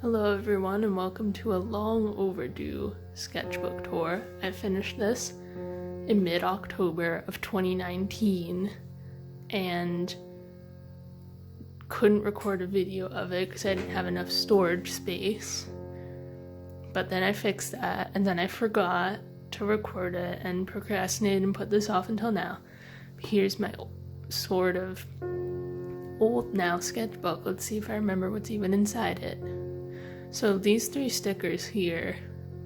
Hello everyone and welcome to a long overdue sketchbook tour. I finished this in mid-October of 2019 and couldn't record a video of it because I didn't have enough storage space. But then I fixed that and then I forgot to record it and procrastinated and put this off until now. Here's my sort of old now sketchbook. Let's see if I remember what's even inside it. So these 3 stickers here,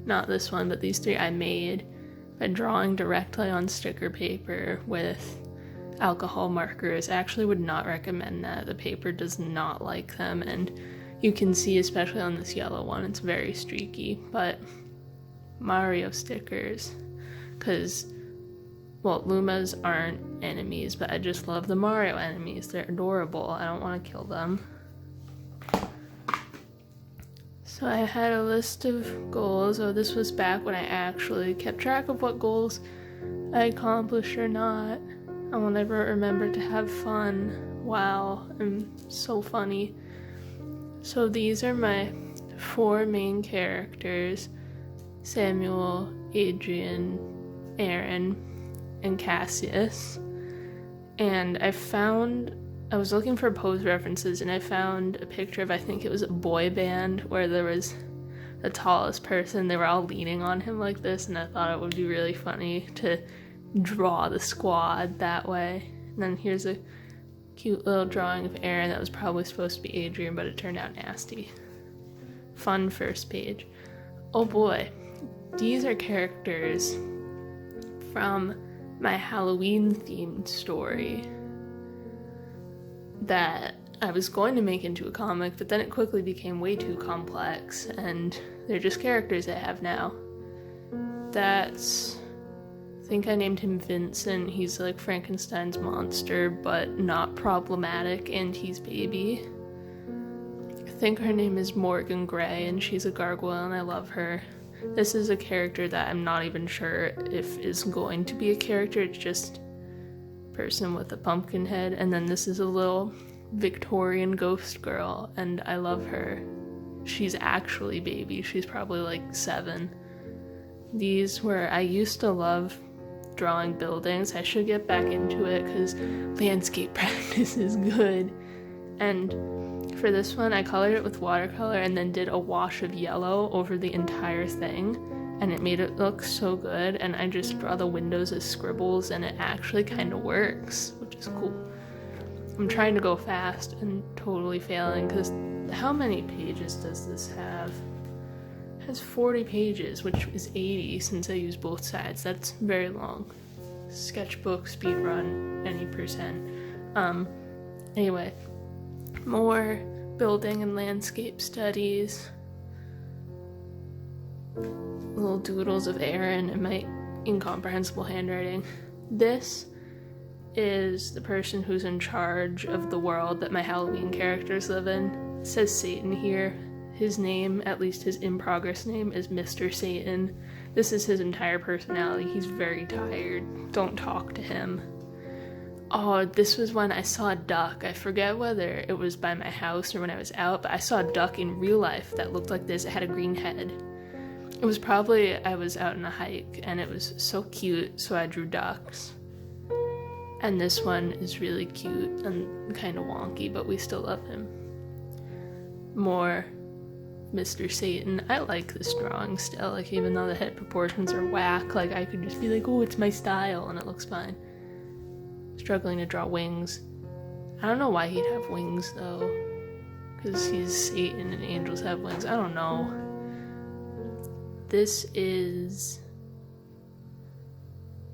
not this one, but these 3 I made by drawing directly on sticker paper with alcohol markers. I actually would not recommend that. The paper does not like them, and you can see, especially on this yellow one, it's very streaky. But Mario stickers, because, well, Lumas aren't enemies, but I just love the Mario enemies. They're adorable. I don't want to kill them. So I had a list of goals. Oh, this was back when I actually kept track of what goals I accomplished or not. I will never remember to have fun. Wow, I'm so funny. So these are my 4 main characters: Samuel, Adrian, Aaron, and Cassius. And I was looking for pose references and I found a picture of, I think it was a boy band, where there was the tallest person. They were all leaning on him like this, and I thought it would be really funny to draw the squad that way. And then here's a cute little drawing of Aaron that was probably supposed to be Adrian, but it turned out nasty. Fun first page. Oh boy, these are characters from my Halloween themed story that I was going to make into a comic, but then it quickly became way too complex, and they're just characters I have now. I think I named him Vincent. He's like Frankenstein's monster, but not problematic, and he's baby. I think her name is Morgan Gray, and she's a gargoyle, and I love her. This is a character that I'm not even sure if is going to be a character. It's just person with a pumpkin head. And then this is a little Victorian ghost girl, and I love her. She's actually baby. She's probably like 7. I used to love drawing buildings. I should get back into it because landscape practice is good. And for this one, I colored it with watercolor and then did a wash of yellow over the entire thing, and it made it look so good. And I just draw the windows as scribbles, and it actually kind of works, which is cool. I'm trying to go fast and totally failing, because how many pages does this have? It has 40 pages, which is 80 since I use both sides. That's very long. Sketchbook, speedrun, any percent. Anyway, more building and landscape studies. Little doodles of Aaron in my incomprehensible handwriting. This is the person who's in charge of the world that my Halloween characters live in. It says Satan here. His name, at least his in-progress name, is Mr. Satan. This is his entire personality. He's very tired. Don't talk to him. Oh, this was when I saw a duck. I forget whether it was by my house or when I was out, but I saw a duck in real life that looked like this. It had a green head. It was probably I was out on a hike, and it was so cute, so I drew ducks. And this one is really cute and kind of wonky, but we still love him. More Mr. Satan. I like this drawing still, like, even though the head proportions are whack, like, I could just be like, oh, it's my style, and it looks fine. Struggling to draw wings. I don't know why he'd have wings, though, because he's Satan and angels have wings. I don't know. This is...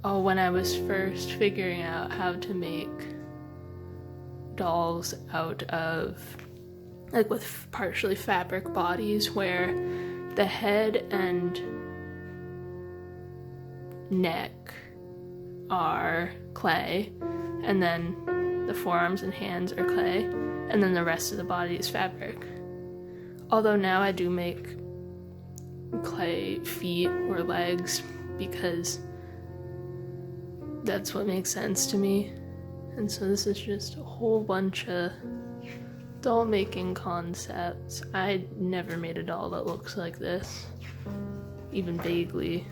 Oh, when I was first figuring out how to make dolls out of, like, with partially fabric bodies, where the head and neck are clay, and then the forearms and hands are clay, and then the rest of the body is fabric. Although now I do make clay feet or legs because that's what makes sense to me. And so this is just a whole bunch of Doll making concepts. I never made a doll that looks like this, even vaguely.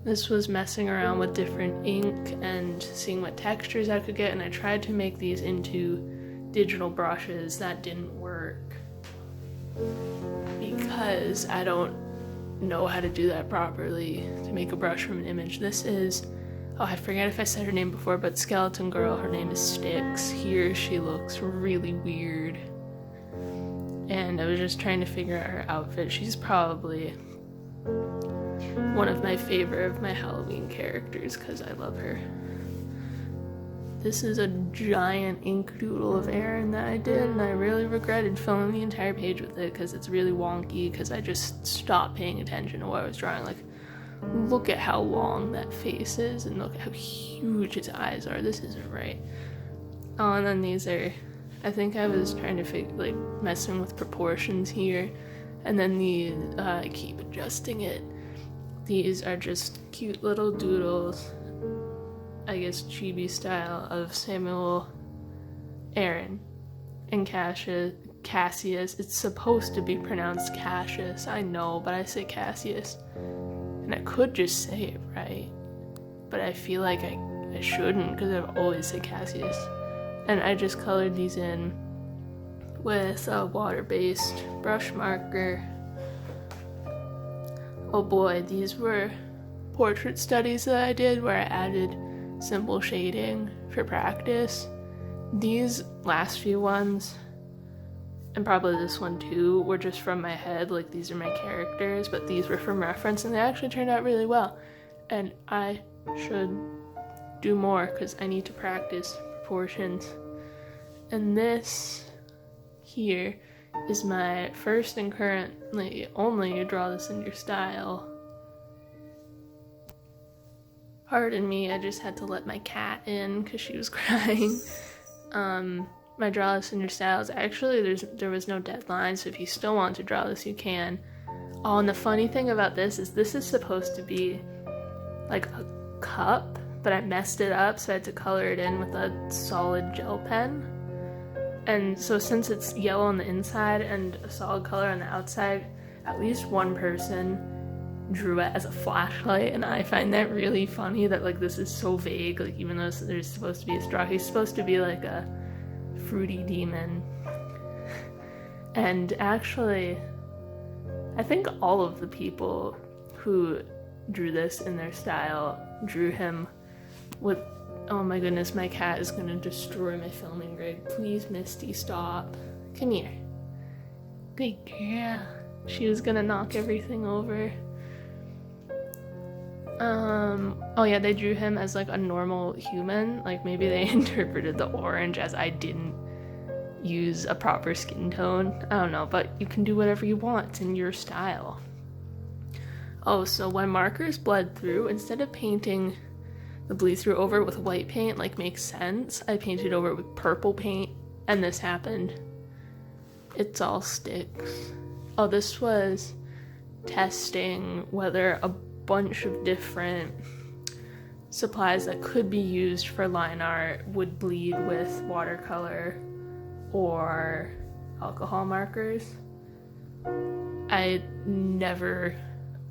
This was messing around with different ink and seeing what textures I could get, and I tried to make these into digital brushes. That didn't work because I don't know how to do that properly, to make a brush from an image. This is, oh, I forget if I said her name before, but Skeleton Girl, her name is Styx. Here she looks really weird. And I was just trying to figure out her outfit. She's probably one of my favorite of my Halloween characters because I love her. This is a giant ink doodle of Aaron that I did, and I really regretted filling the entire page with it because it's really wonky because I just stopped paying attention to what I was drawing. Like, look at how long that face is and look at how huge his eyes are. This isn't right. Oh, and then these are, I think I was trying to messing with proportions here, and then I keep adjusting it. These are just cute little doodles, I guess chibi style, of Samuel, Aaron, and Cassius. It's supposed to be pronounced Cassius, I know, but I say Cassius. And I could just say it right, but I feel like I shouldn't because I've always said Cassius. And I just colored these in with a water-based brush marker. Oh boy, these were portrait studies that I did where I added simple shading for practice. These last few ones, and probably this one too, were just from my head, like these are my characters, but these were from reference and they actually turned out really well. And I should do more because I need to practice proportions. And this here is my first and currently only draw this in your style. Pardon me, I just had to let my cat in because she was crying. My draw this in your styles, actually there was no deadline, so if you still want to draw this you can. Oh, and the funny thing about this is supposed to be like a cup, but I messed it up, so I had to color it in with a solid gel pen. And so since it's yellow on the inside and a solid color on the outside, at least one person drew it as a flashlight, and I find that really funny that like this is so vague, like even though there's supposed to be a straw, he's supposed to be like a fruity demon. And actually, I think all of the people who drew this in their style drew him with, oh my goodness, my cat is gonna destroy my filming rig. Please, Misty, stop. Come here. Good girl. She was gonna knock everything over. Oh yeah, they drew him as like a normal human. Like maybe they interpreted the orange as I didn't use a proper skin tone. I don't know, but you can do whatever you want. It's in your style. Oh, so when markers bled through, instead of painting the bleed through over with white paint, like makes sense, I painted over it with purple paint, and this happened. It's all sticks. Oh, this was testing whether a bunch of different supplies that could be used for line art would bleed with watercolor or alcohol markers. I never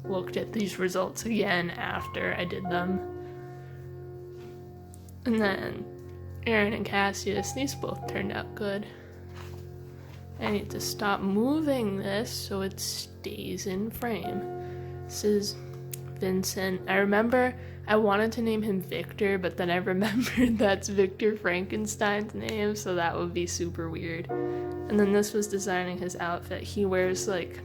looked at these results again after I did them. And then Aaron and Cassius, these both turned out good. I need to stop moving this so it stays in frame. This is Vincent. I remember I wanted to name him Victor, but then I remembered that's Victor Frankenstein's name, so that would be super weird. And then this was designing his outfit. He wears like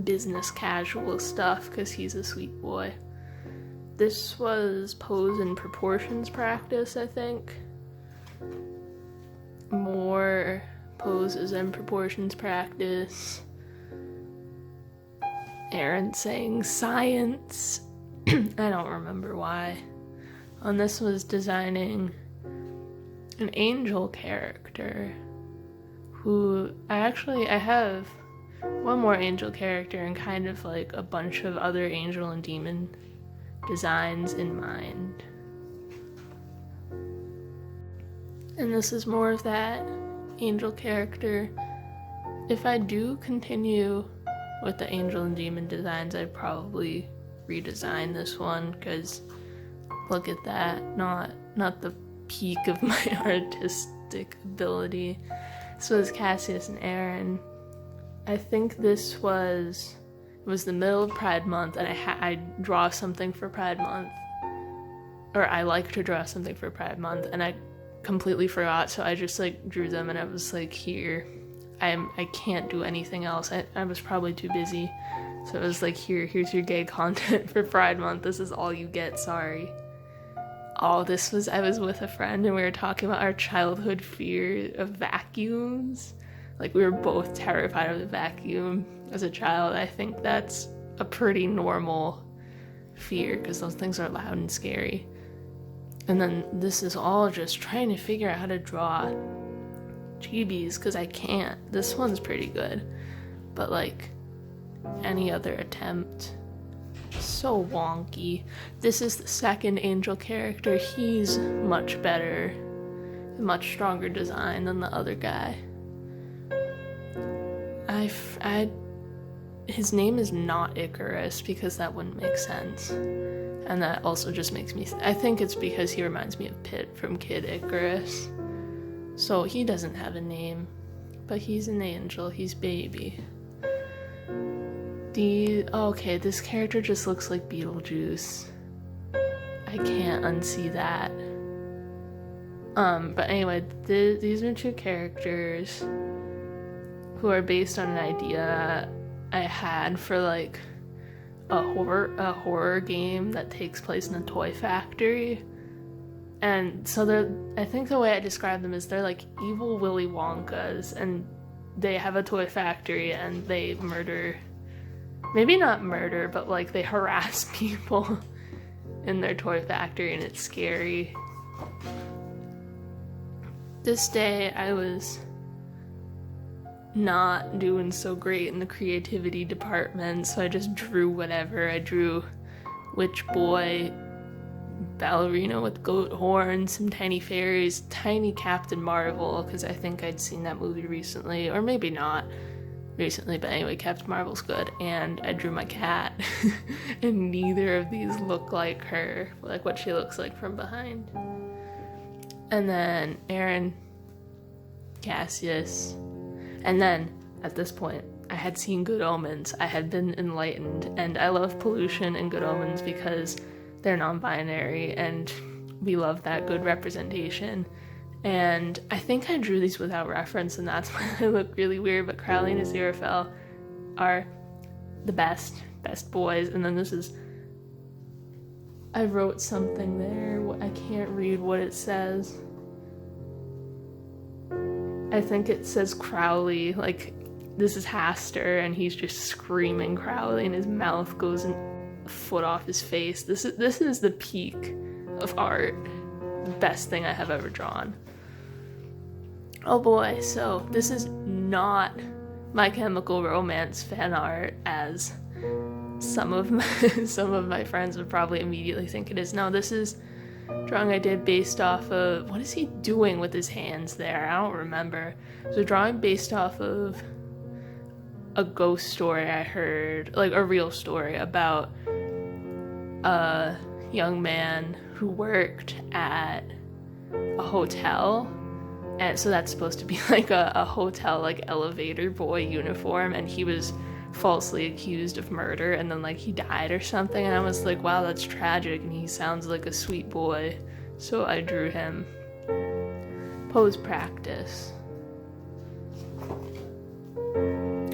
business casual stuff because he's a sweet boy. This was pose and proportions practice, I think. More poses and proportions practice. Aaron saying science. I don't remember why. And this was designing an angel character who I have one more angel character and kind of like a bunch of other angel and demon designs in mind. And this is more of that angel character. If I do continue with the angel and demon designs, I'd probably redesign this one, because look at that, not the peak of my artistic ability. This was Cassius and Aaron. I think this was the middle of Pride Month, and I draw something for Pride Month, or I like to draw something for Pride Month, and I completely forgot, so I just like drew them, and I was like, here, I can't do anything else. I was probably too busy, so it was like, here's your gay content for Pride Month, this is all you get, sorry. Oh, I was with a friend, and we were talking about our childhood fear of vacuums. Like, we were both terrified of the vacuum as a child. I think that's a pretty normal fear, because those things are loud and scary. And then this is all just trying to figure out how to draw chibis, because I can't. This one's pretty good, but like any other attempt, so wonky. This is the second angel character. He's much better, much stronger design than the other guy. His name is not Icarus, because that wouldn't make sense. And that also just makes me... I think it's because he reminds me of Pitt from Kid Icarus. So he doesn't have a name, but he's an angel. He's baby. Okay, this character just looks like Beetlejuice. I can't unsee that. But anyway, these are two characters who are based on an idea I had for like a horror game that takes place in a toy factory. And so I think the way I describe them is they're like evil Willy Wonkas, and they have a toy factory and they murder, maybe not murder, but like they harass people in their toy factory, and it's scary. This day I was not doing so great in the creativity department, so I just drew whatever. I drew witch boy, ballerina with goat horns, some tiny fairies, tiny Captain Marvel, because I think I'd seen that movie recently, or maybe not recently, but anyway, Captain Marvel's good. And I drew my cat, and neither of these look like her, like what she looks like from behind. And then Aaron, Cassius, and then at this point I had seen Good Omens. I had been enlightened, and I love Pollution and Good Omens because they're non-binary, and we love that good representation. And I think I drew these without reference, and that's why they look really weird, but Crowley and Aziraphale are the best boys. And then I wrote something there, I can't read what it says. I think it says Crowley, like, this is Haster, and he's just screaming Crowley, and his mouth goes a foot off his face. This is the peak of art. The best thing I have ever drawn. Oh boy, so this is not My Chemical Romance fan art, as some of my friends would probably immediately think it is. No, this is drawing I did based off of, what is he doing with his hands there? I don't remember. So drawing based off of a ghost story I heard, like a real story about a young man who worked at a hotel, and so that's supposed to be like a hotel like elevator boy uniform, and he was falsely accused of murder, and then like he died or something, and I was like, wow, that's tragic, and he sounds like a sweet boy, so I drew him. Pose practice.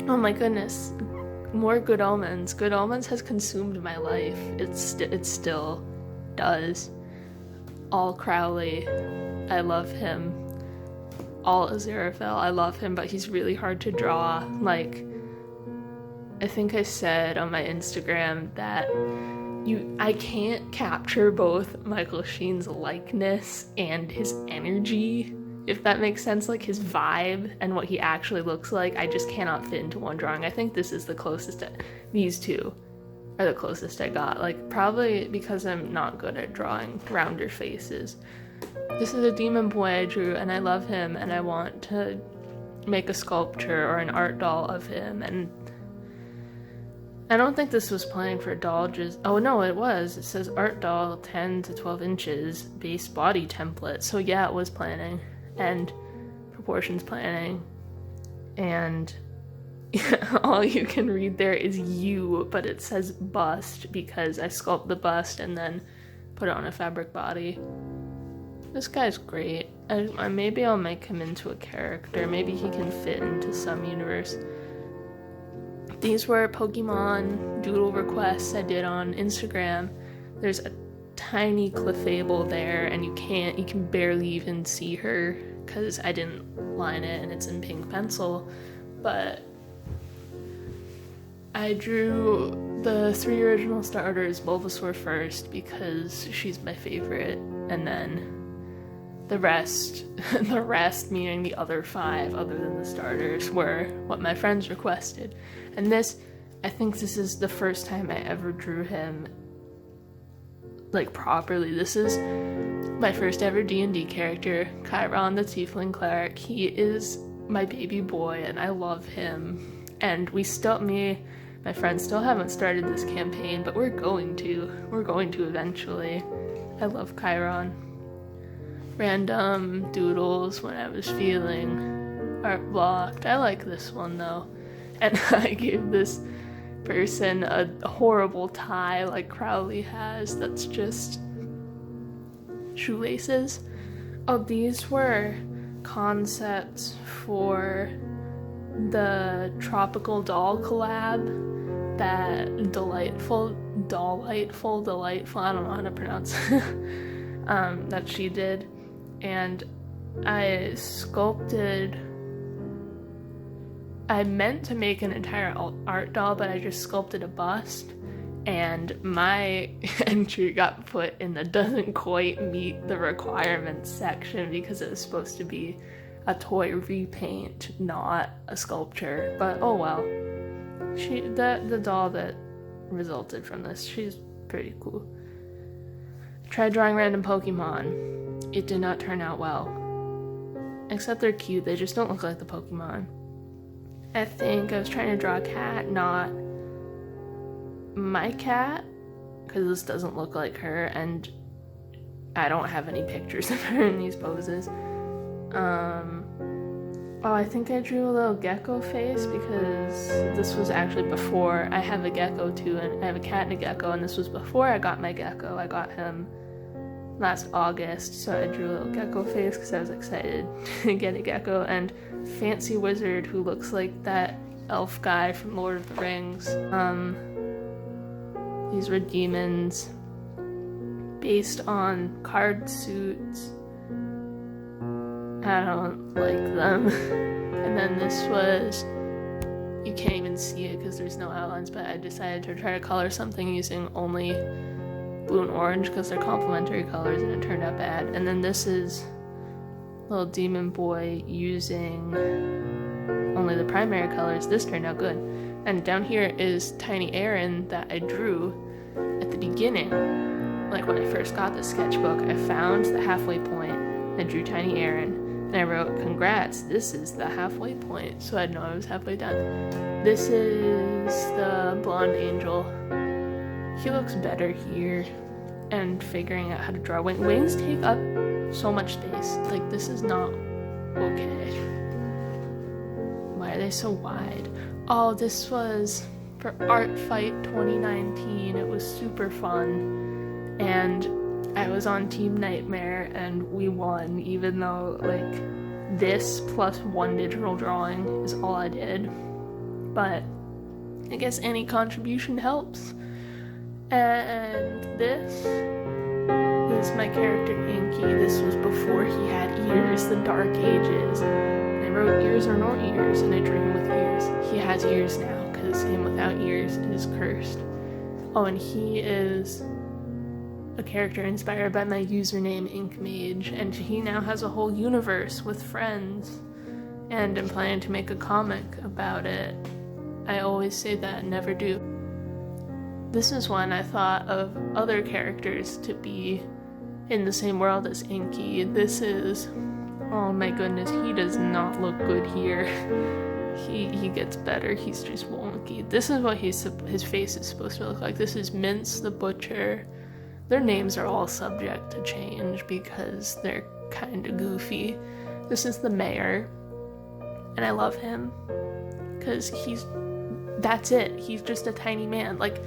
Oh my goodness, more Good Omens. Good Omens has consumed my life. It still does. All Crowley, I love him. All Aziraphale, I love him, but he's really hard to draw. Like, I think I said on my Instagram that I can't capture both Michael Sheen's likeness and his energy, if that makes sense, like his vibe and what he actually looks like. I just cannot fit into one drawing. I think this is the closest, these two are the closest I got, like probably because I'm not good at drawing rounder faces. This is a demon boy I drew, and I love him, and I want to make a sculpture or an art doll of him. And I don't think this was planned for doll, just, oh no, it was. It says art doll 10 to 12 inches, base body template. So yeah, it was planning, and proportions planning, and all you can read there is you, but it says bust because I sculpt the bust and then put it on a fabric body. This guy's great. Maybe I'll make him into a character. Maybe he can fit into some universe. These were Pokemon doodle requests I did on Instagram. There's a tiny Clefable there, and you can barely even see her because I didn't line it and it's in pink pencil. But I drew the 3 original starters, Bulbasaur first because she's my favorite, and then the rest meaning the other 5 other than the starters were what my friends requested. And I think this is the first time I ever drew him like properly. This is my first ever D&D character, Chiron the Tiefling Cleric. He is my baby boy and I love him. And my friends still haven't started this campaign, but we're going to eventually. I love Chiron. Random doodles when I was feeling art blocked. I like this one though. And I gave this person a horrible tie like Crowley has that's just shoelaces. Oh, these were concepts for the Tropical Doll collab that Delightful, I don't know how to pronounce that she did. And I meant to make an entire art doll, but I just sculpted a bust, and my entry got put in the doesn't quite meet the requirements section because it was supposed to be a toy repaint, not a sculpture. But oh well. The doll that resulted from this, she's pretty cool. I tried drawing random Pokemon. It did not turn out well. Except they're cute, they just don't look like the Pokemon. I think I was trying to draw a cat, not my cat, because this doesn't look like her, and I don't have any pictures of her in these poses. I think I drew a little gecko face because this was actually before. I have a gecko too, and I have a cat and a gecko, and this was before I got my gecko. I got him last August, so I drew a little gecko face because I was excited to get a gecko. And Fancy Wizard, who looks like that elf guy from Lord of the Rings. These were demons based on card suits. I don't like them. And then this was, you can't even see it because there's no outlines, but I decided to try to color something using only blue and orange because they're complementary colors, and it turned out bad. And then this is little demon boy using only the primary colors. This turned out good. And down here is Tiny Aaron that I drew at the beginning. Like when I first got the sketchbook, I found the halfway point, I drew Tiny Aaron, and I wrote, "Congrats, this is the halfway point," so I'd know I was halfway done. This is the blonde angel. He looks better here. And figuring out how to draw wings take up so much space. Like, this is not okay. Why are they so wide? Oh, this was for Art Fight 2019. It was super fun. And I was on Team Nightmare and we won, even though, like, this plus 1 digital drawing is all I did. But I guess any contribution helps. And this is my character Inky. This was before he had ears, the Dark Ages. And I wrote ears or no ears, and I drew him with ears. He has ears now, because him without ears is cursed. Oh, and he is a character inspired by my username InkMage, and he now has a whole universe with friends. And I'm planning to make a comic about it. I always say that, never do. This is one I thought of other characters to be in the same world as Inky. This is, oh my goodness, he does not look good here. He gets better. He's just wonky. This is what his face is supposed to look like. This is Mince the Butcher. Their names are all subject to change because they're kind of goofy. This is the mayor, and I love him because that's it. He's just a tiny man. Like,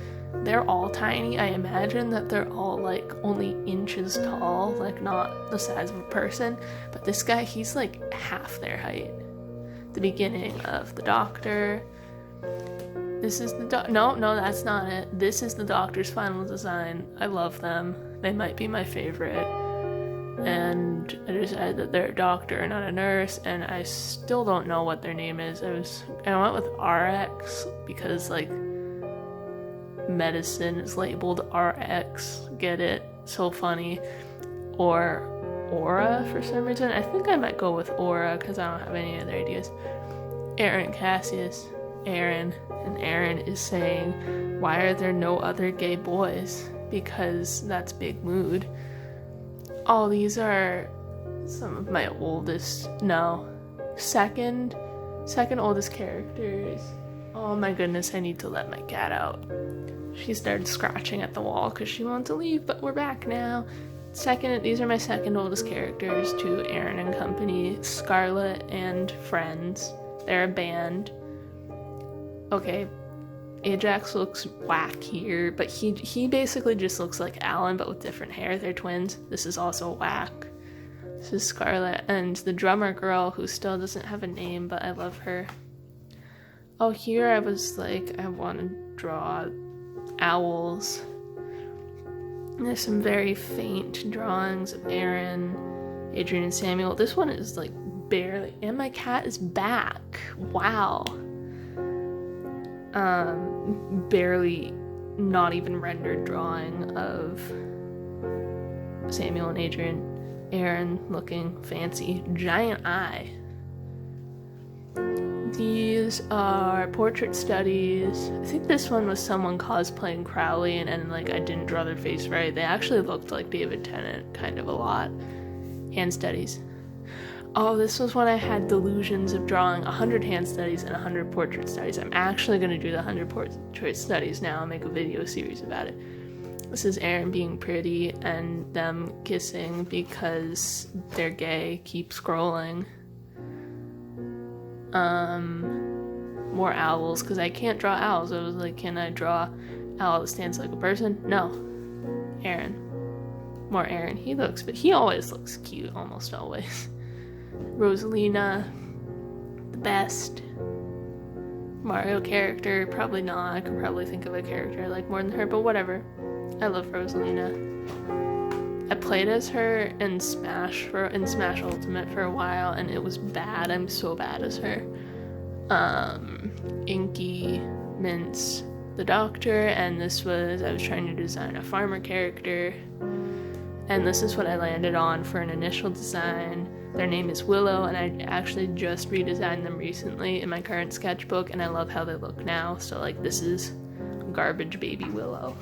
they're all tiny. I imagine that they're all like only inches tall, like not the size of a person. But this guy, he's like half their height. The beginning of the Doctor. This is the no, that's not it. This is the Doctor's final design. I love them. They might be my favorite. And I decided that they're a doctor and not a nurse, and I still don't know what their name is. I went with RX because like medicine is labeled RX. Get it? So funny. Or Aura for some reason. I think I might go with Aura because I don't have any other ideas. Aaron Cassius. Aaron. And Aaron is saying, why are there no other gay boys? Because that's big mood. Oh, these are some of my second oldest characters. Oh my goodness, I need to let my cat out. She started scratching at the wall because she wanted to leave, but we're back now. These are my second oldest characters to Aaron and Company, Scarlet and Friends. They're a band. Okay, Ajax looks whack here, but he basically just looks like Alan, but with different hair. They're twins. This is also whack. This is Scarlet, and the drummer girl, who still doesn't have a name, but I love her. Oh, here I was like, I want to draw owls. There's some very faint drawings of Aaron, Adrian, and Samuel. This one is like barely, and my cat is back. Wow. Barely, not even rendered drawing of Samuel and Adrian. Aaron looking fancy. Giant eye. These are portrait studies. I think this one was someone cosplaying Crowley, and like I didn't draw their face right. They actually looked like David Tennant kind of a lot. Hand studies. Oh, this was when I had delusions of drawing 100 hand studies and 100 portrait studies. I'm actually going to do the 100 portrait studies now and make a video series about it. This is Aaron being pretty and them kissing because they're gay. Keep scrolling. More owls, because I can't draw owls. I was like, can I draw owl that stands like a person? No. Aaron. More Aaron. He always looks cute, almost always. Rosalina, the best. Mario character, probably not. I could probably think of a character I like more than her, but whatever. I love Rosalina. I played as her in Smash Ultimate for a while, and it was bad. I'm so bad as her. Inky, Mince, the Doctor, and I was trying to design a farmer character, and this is what I landed on for an initial design. Their name is Willow, and I actually just redesigned them recently in my current sketchbook, and I love how they look now. So like, this is garbage baby Willow.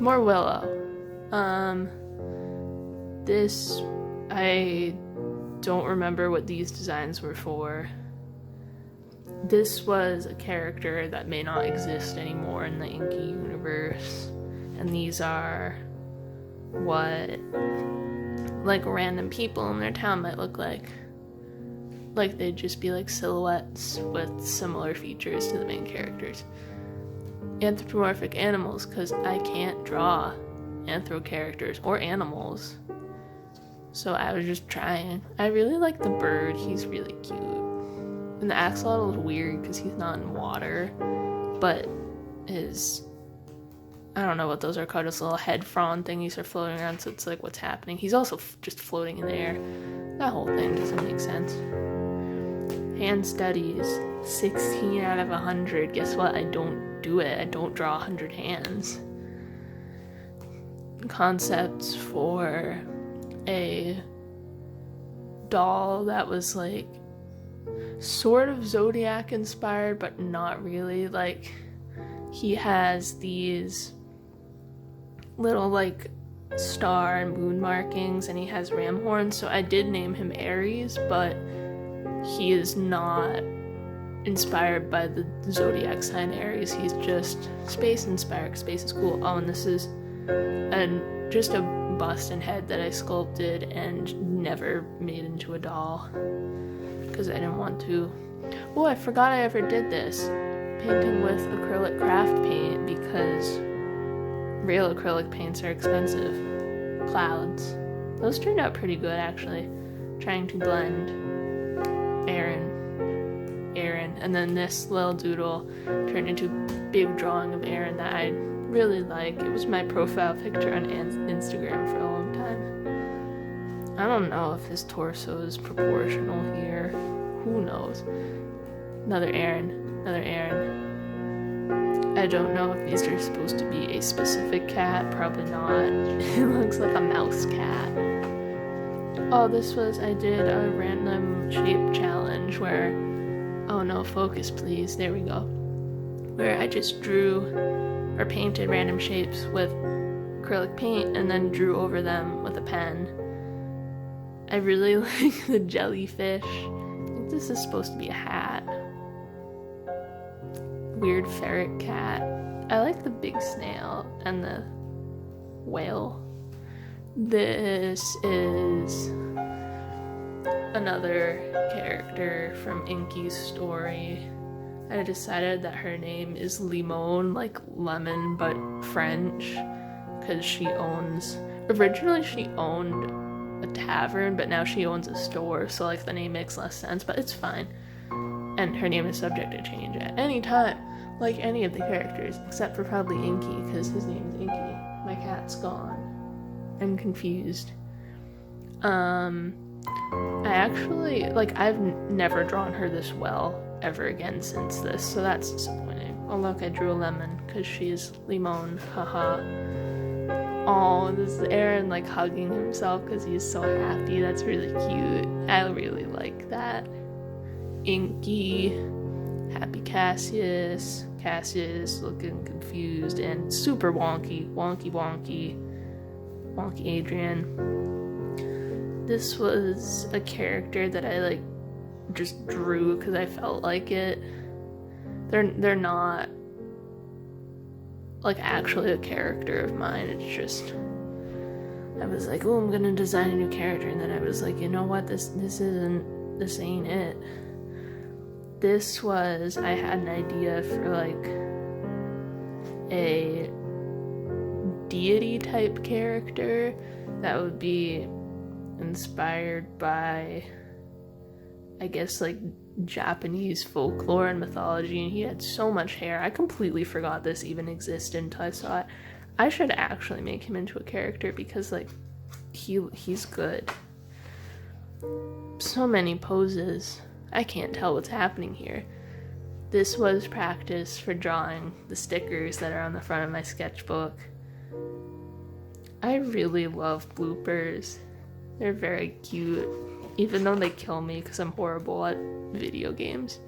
More Willow. I don't remember what these designs were for. This was a character that may not exist anymore in the Inky universe, and these are what like random people in their town might look like. Like they'd just be like silhouettes with similar features to the main characters. Anthropomorphic animals, because I can't draw anthro characters or animals. So I was just trying. I really like the bird. He's really cute. And the axolotl is weird because he's not in water, but I don't know what those are called, those little head frond thingies are floating around, so it's like what's happening. He's also just floating in the air. That whole thing doesn't make sense. Hand studies, 16 out of 100. Guess what? I don't do it. I don't draw 100 hands. Concepts for a doll that was like sort of Zodiac inspired, but not really. Like, he has these little like star and moon markings, and he has ram horns, so I did name him Aries, but he is not inspired by the zodiac sign Aries. He's just space inspired. Space is cool. Oh, and this is just a bust and head that I sculpted and never made into a doll because I didn't want to. Oh, I forgot I ever did this. Painting with acrylic craft paint, because real acrylic paints are expensive. Clouds. Those turned out pretty good, actually. Trying to blend Aaron, and then this little doodle turned into a big drawing of Aaron that I really like. It was my profile picture on Instagram for a long time. I don't know if his torso is proportional here. Who knows? Another Aaron. I don't know if these are supposed to be a specific cat. Probably not. It looks like a mouse cat. Oh, I did a random shape challenge where, oh no, focus please, there we go. Where I just drew or painted random shapes with acrylic paint and then drew over them with a pen. I really like the jellyfish. I think this is supposed to be a hat. Weird ferret cat. I like the big snail and the whale. This is another character from Inky's story. I decided that her name is Limon, like lemon, but French, because originally she owned a tavern, but now she owns a store, so like the name makes less sense, but it's fine. And her name is subject to change at any time, like any of the characters, except for probably Inky, because his name is Inky. My cat's gone. I'm confused. I actually, I've never drawn her this well ever again since this, so that's disappointing. Oh look, I drew a lemon, because she's Limon, haha. Oh, this is Aaron, hugging himself because he's so happy. That's really cute. I really like that. Inky, happy Cassius looking confused and super wonky Adrian. This was a character that I just drew because I felt like it. They're not actually a character of mine. It's just I was like, oh, I'm gonna design a new character, and then I was like, you know what, this ain't it. This was, I had an idea for a deity type character that would be inspired by, I guess, Japanese folklore and mythology, and he had so much hair. I completely forgot this even existed until I saw it. I should actually make him into a character because he's good. So many poses. I can't tell what's happening here. This was practice for drawing the stickers that are on the front of my sketchbook. I really love bloopers. They're very cute, even though they kill me because I'm horrible at video games.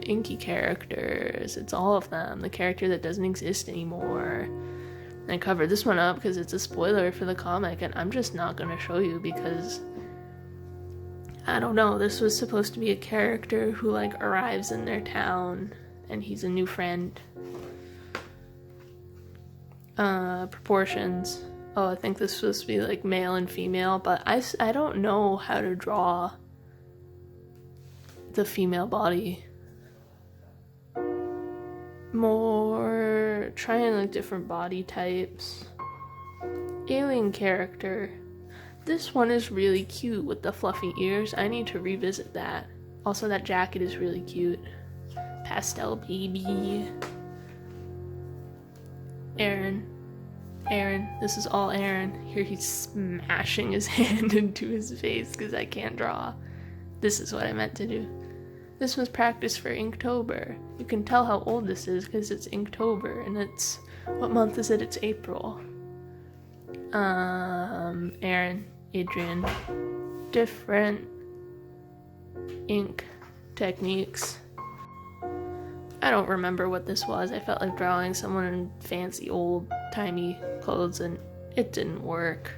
Inky characters. It's all of them. The character that doesn't exist anymore. And I covered this one up because it's a spoiler for the comic, and I'm just not going to show you because I don't know. This was supposed to be a character who arrives in their town and he's a new friend. Proportions. Oh, I think this was supposed to be male and female, but I don't know how to draw the female body. More trying different body types. Alien character. This one is really cute with the fluffy ears. I need to revisit that. Also, that jacket is really cute. Pastel baby. Aaron. This is all Aaron. Here he's smashing his hand into his face because I can't draw. This is what I meant to do. This was practice for Inktober. You can tell how old this is because it's Inktober, and it's, what month is it? It's April. Adrian. Different ink techniques. I don't remember what this was. I felt like drawing someone in fancy old timey clothes, and it didn't work.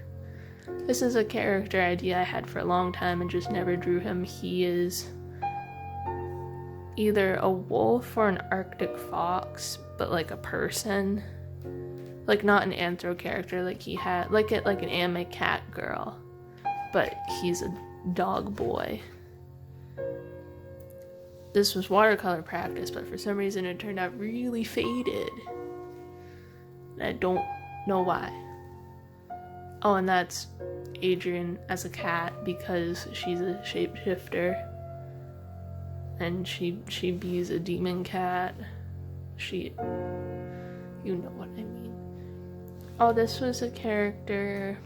This is a character idea I had for a long time and just never drew him. He is either a wolf or an Arctic fox, but like a person. Like not an anthro character, like he had like an anime cat girl, but he's a dog boy. This was watercolor practice, but for some reason it turned out really faded. And I don't know why. Oh, and that's Adrian as a cat because she's a shapeshifter. And she bees a demon cat. You know what I mean. Oh, this was a character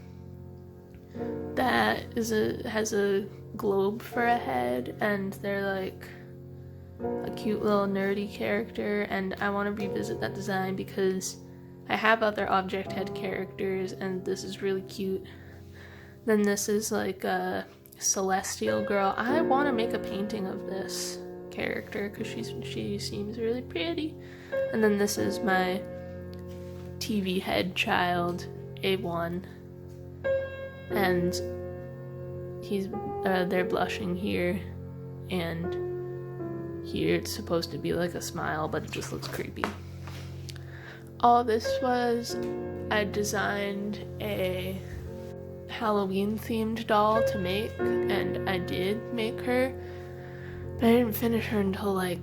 that has a globe for a head, and they're like a cute little nerdy character, and I want to revisit that design because I have other object head characters, and this is really cute. Then this is like a celestial girl. I want to make a painting of this character because she seems really pretty. And then this is my TV head child, A1, and they're blushing here, and here it's supposed to be like a smile, but it just looks creepy. All this was, I designed a Halloween themed doll to make, and I did make her, but I didn't finish her until like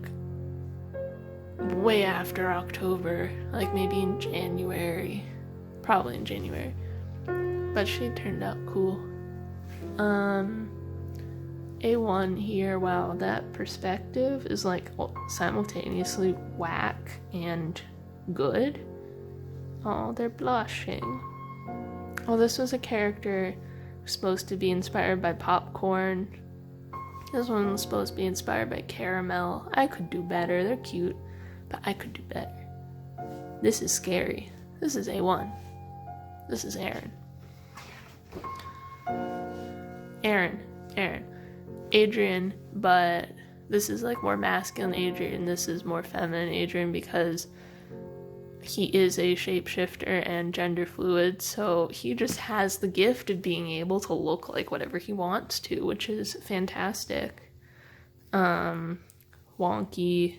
way after October, like maybe in January, probably in January, but she turned out cool. A1 here, wow, that perspective is like simultaneously whack and good. Oh, they're blushing. Oh, this was a character supposed to be inspired by popcorn. This one was supposed to be inspired by caramel. I could do better, they're cute, but I could do better. This is scary. This is A1. This is Aaron. Adrian, but this is like more masculine Adrian. This is more feminine Adrian because he is a shapeshifter and gender fluid, so he just has the gift of being able to look like whatever he wants to, which is fantastic. Wonky,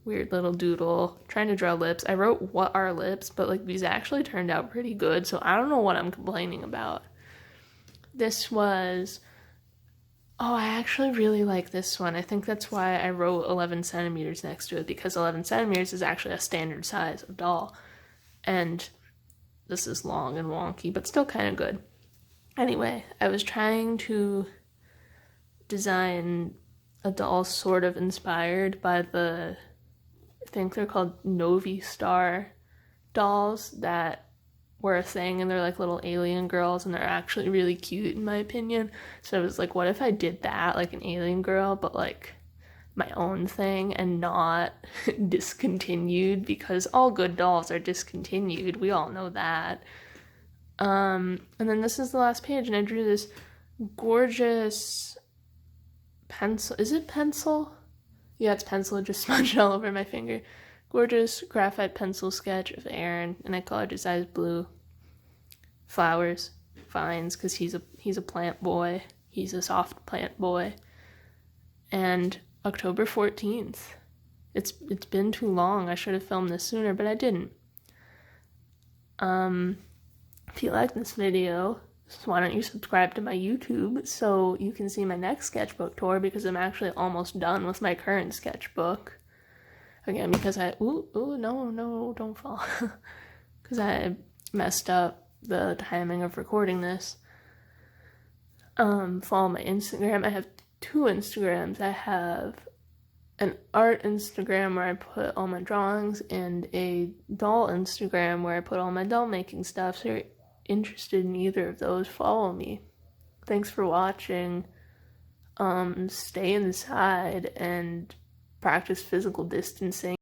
weird little doodle, trying to draw lips. I wrote what are lips, but like these actually turned out pretty good, so I don't know what I'm complaining about. This was, oh, I actually really like this one. I think that's why I wrote 11 centimeters next to it, because 11 centimeters is actually a standard size of doll. And this is long and wonky, but still kind of good. Anyway, I was trying to design a doll sort of inspired by I think they're called Novi Star dolls that were a thing, and they're like little alien girls, and they're actually really cute in my opinion. So I was like, what if I did that, like an alien girl, but like my own thing and not discontinued, because all good dolls are discontinued, we all know that. And then this is the last page, and I drew this gorgeous pencil. Is it pencil? Yeah, it's pencil. It just smudged all over my finger. Gorgeous graphite pencil sketch of Aaron, and I colored his eyes blue. Flowers, vines, because he's a plant boy. He's a soft plant boy. And October 14th. It's been too long. I should have filmed this sooner, but I didn't. If you like this video, why don't you subscribe to my YouTube so you can see my next sketchbook tour, because I'm actually almost done with my current sketchbook. Again, because no, don't fall. Because I messed up the timing of recording this. Follow my Instagram. I have 2 Instagrams. I have an art Instagram where I put all my drawings, and a doll Instagram where I put all my doll making stuff. So if you're interested in either of those, follow me. Thanks for watching. Stay inside and practice physical distancing.